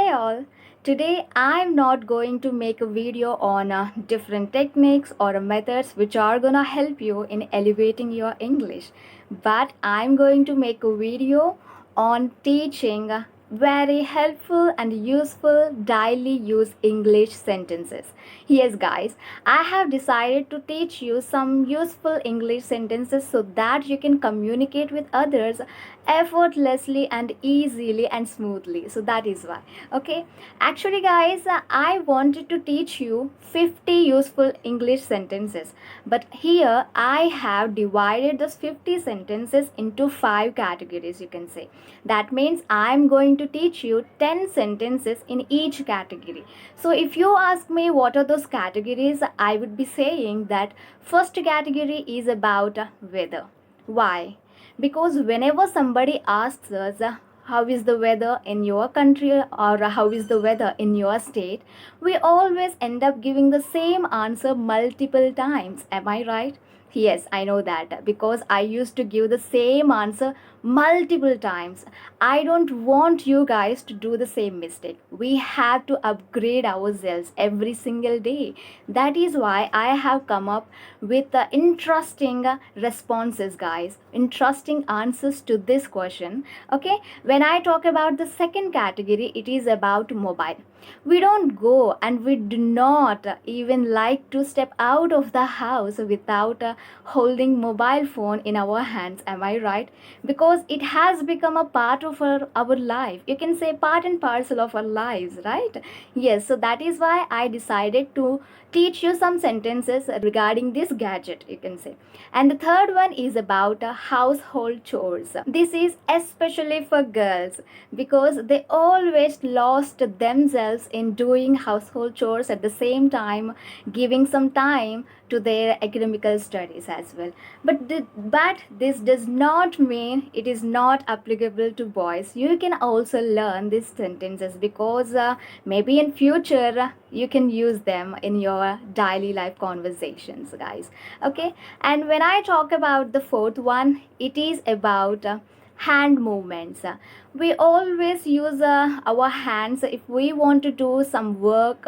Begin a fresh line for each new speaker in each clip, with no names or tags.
Hi all. Today I'm not going to make a video on different techniques or methods which are gonna help you in elevating your English, but I'm going to make a video on teaching very helpful and useful daily use English sentences. Yes, guys, I have decided to teach you some useful English sentences so that you can communicate with others effortlessly and easily and smoothly. So that is why. Okay, actually, guys, I wanted to teach you 50 useful English sentences, but here I have divided those 50 sentences into 5 categories, you can say. That means I'm going to teach you 10 sentences in each category. So if you ask me what are those categories, I would be saying that first category is about weather. Why? Because whenever somebody asks us how is the weather in your country or how is the weather in your state, we always end up giving the same answer multiple times. Am I right? Yes, I know that because I used to give the same answer multiple times. I don't want you guys to do the same mistake. We have to upgrade ourselves every single day. That is why I have come up with interesting responses, guys, interesting answers to this question. Okay, when I talk about the second category, it is about mobile. We don't go and we do not even like to step out of the house without holding mobile phone in our hands. Am I right? Because it has become a part of our life. You can say part and parcel of our lives, right? Yes, so that is why I decided to teach you some sentences regarding this gadget, you can say. And the third one is about household chores. This is especially for girls because they always lost themselves in doing household chores at the same time giving some time to their academical studies as well. But this does not mean it is not applicable to boys. You can also learn these sentences because maybe in future you can use them in your daily life conversations, guys. Okay, and when I talk about the fourth one, it is about hand movements. We always use our hands if we want to do some work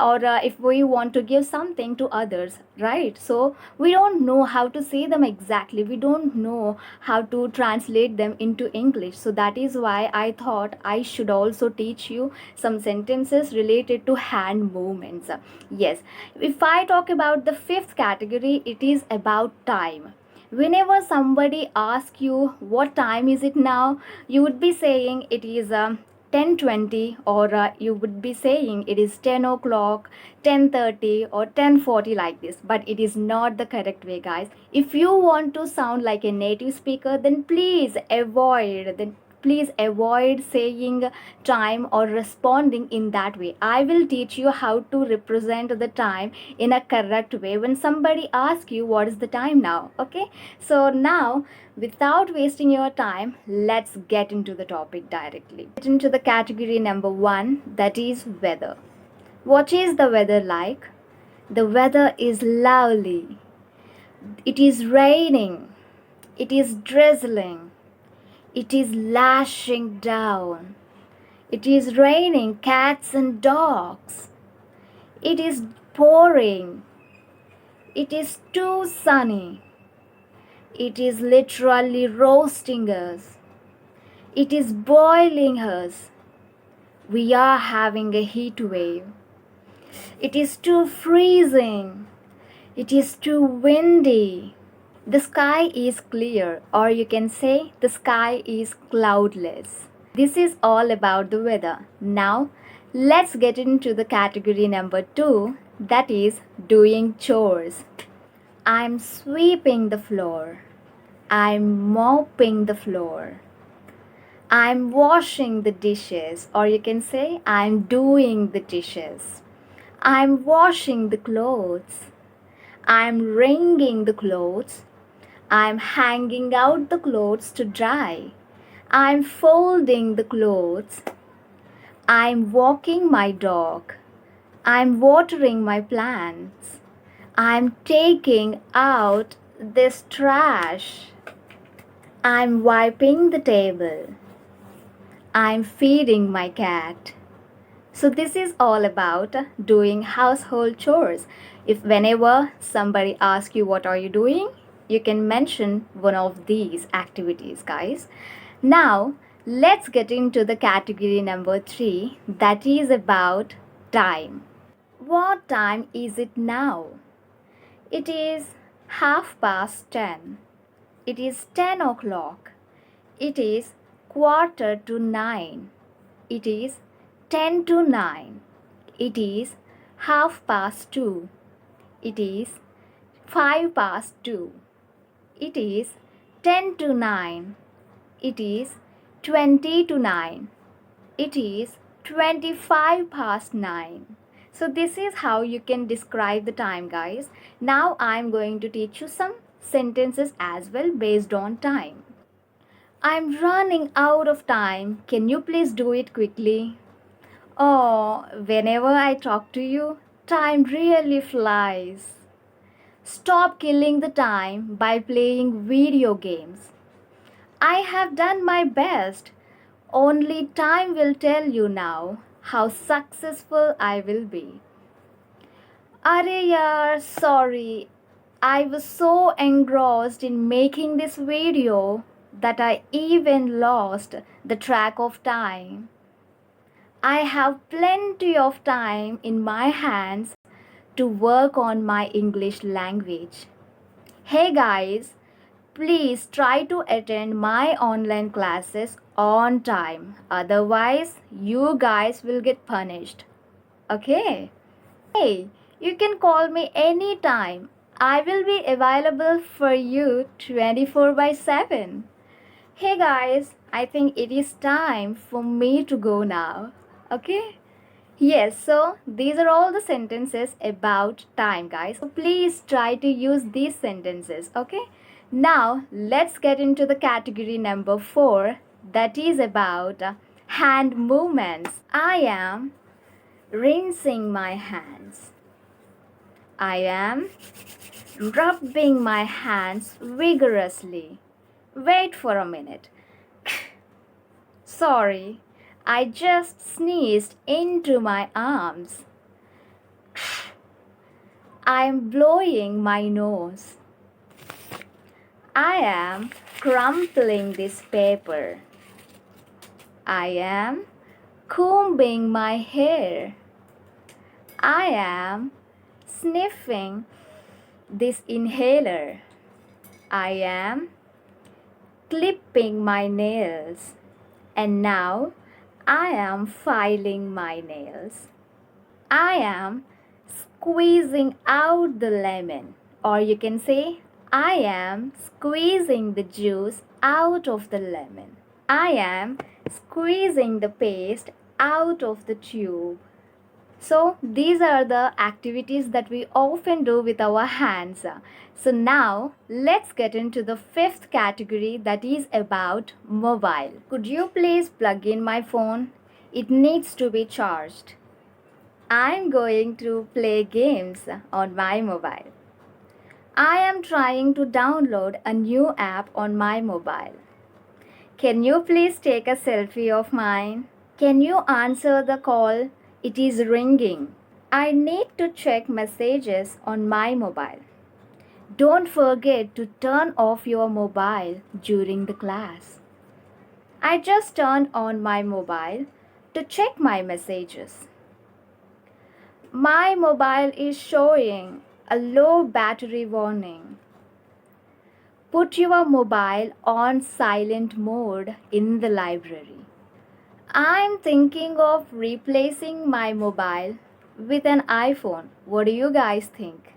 or if we want to give something to others, right? So we don't know how to say them exactly, we don't know how to translate them into English. So that is why I thought I should also teach you some sentences related to hand movements. Yes, if I talk about the fifth category, it is about time. Whenever somebody asks you what time is it now, you would be saying it is 10:20, or you would be saying it is 10 o'clock, 10:30 or 10:40, like this. But it is not the correct way, guys. If you want to sound like a native speaker, then please avoid saying time or responding in that way. I will teach you how to represent the time in a correct way when somebody asks you what is the time now. Okay, so now, without wasting your time, let's get into the topic directly. Get into the category number 1, that is weather. What is the weather like? The weather is lovely. It is raining. It is drizzling. It is lashing down. It is raining cats and dogs. It is pouring. It is too sunny. It is literally roasting us. It is boiling us. We are having a heat wave. It is too freezing. It is too windy. The sky is clear, or you can say the sky is cloudless. This is all about the weather. Now, let's get into the category number 2, that is doing chores. I'm sweeping the floor. I'm mopping the floor. I'm washing the dishes, or you can say I'm doing the dishes. I'm washing the clothes. I'm wringing the clothes. I'm hanging out the clothes to dry. I'm folding the clothes. I'm walking my dog. I'm watering my plants. I'm taking out this trash. I'm wiping the table. I'm feeding my cat. So this is all about doing household chores. If whenever somebody asks you what are you doing, you can mention one of these activities, guys. Now, let's get into the category number 3, that is about time. What time is it now? It is 10:30. It is 10 o'clock. It is quarter to 9. It is 10 to 9. It is 2:30. It is 2:05. It is 10 to 9. It is 20 to 9. It is 25 past 9. So this is how you can describe the time, guys. Now I'm going to teach you some sentences as well based on time. I'm running out of time. Can you please do it quickly? Oh, whenever I talk to you, time really flies. Stop killing the time by playing video games. I have done my best. Only time will tell you now how successful I will be. Arey yaar, sorry. I was so engrossed in making this video that I even lost the track of time. I have plenty of time in my hands to work on my English language. Hey guys, please try to attend my online classes on time. Otherwise, you guys will get punished. Okay? Hey, you can call me anytime. I will be available for you 24 by 7. Hey guys, I think it is time for me to go now. Okay? Yes, so these are all the sentences about time, guys. So please try to use these sentences, okay? Now, let's get into the category number 4, that is about hand movements. I am rinsing my hands. I am rubbing my hands vigorously. Wait for a minute. Sorry, I just sneezed into my arms. I am blowing my nose. I am crumpling this paper. I am combing my hair. I am sniffing this inhaler. I am clipping my nails. And now I am filing my nails. I am squeezing out the lemon, or you can say, I am squeezing the juice out of the lemon. I am squeezing the paste out of the tube. So these are the activities that we often do with our hands. So now let's get into the 5th category, that is about mobile. Could you please plug in my phone? It needs to be charged. I'm going to play games on my mobile. I am trying to download a new app on my mobile. Can you please take a selfie of mine? Can you answer the call? It is ringing. I need to check messages on my mobile. Don't forget to turn off your mobile during the class. I just turned on my mobile to check my messages. My mobile is showing a low battery warning. Put your mobile on silent mode in the library. I'm thinking of replacing my mobile with an iPhone. What do you guys think?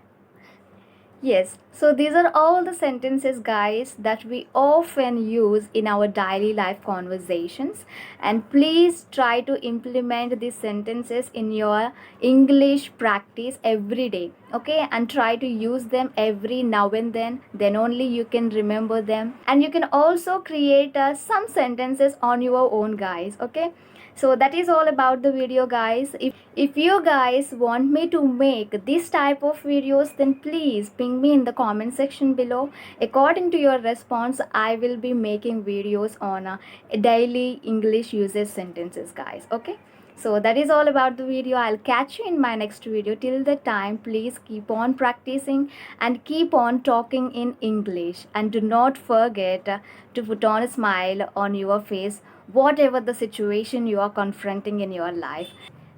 Yes, so these are all the sentences, guys, that we often use in our daily life conversations. And please try to implement these sentences in your English practice every day, okay? And try to use them every now and then only you can remember them. And you can also create some sentences on your own, guys, okay? So that is all about the video, guys. If you guys want me to make this type of videos, then please ping me in the comment section below. According to your response, I will be making videos on daily English usage sentences, guys, okay? So that is all about the video. I'll catch you in my next video. Till the time, please keep on practicing and keep on talking in English. And do not forget to put on a smile on your face, whatever the situation you are confronting in your life.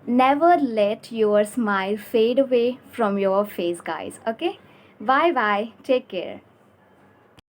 Never let your smile fade away from your face, guys. Okay? Bye bye. Take care.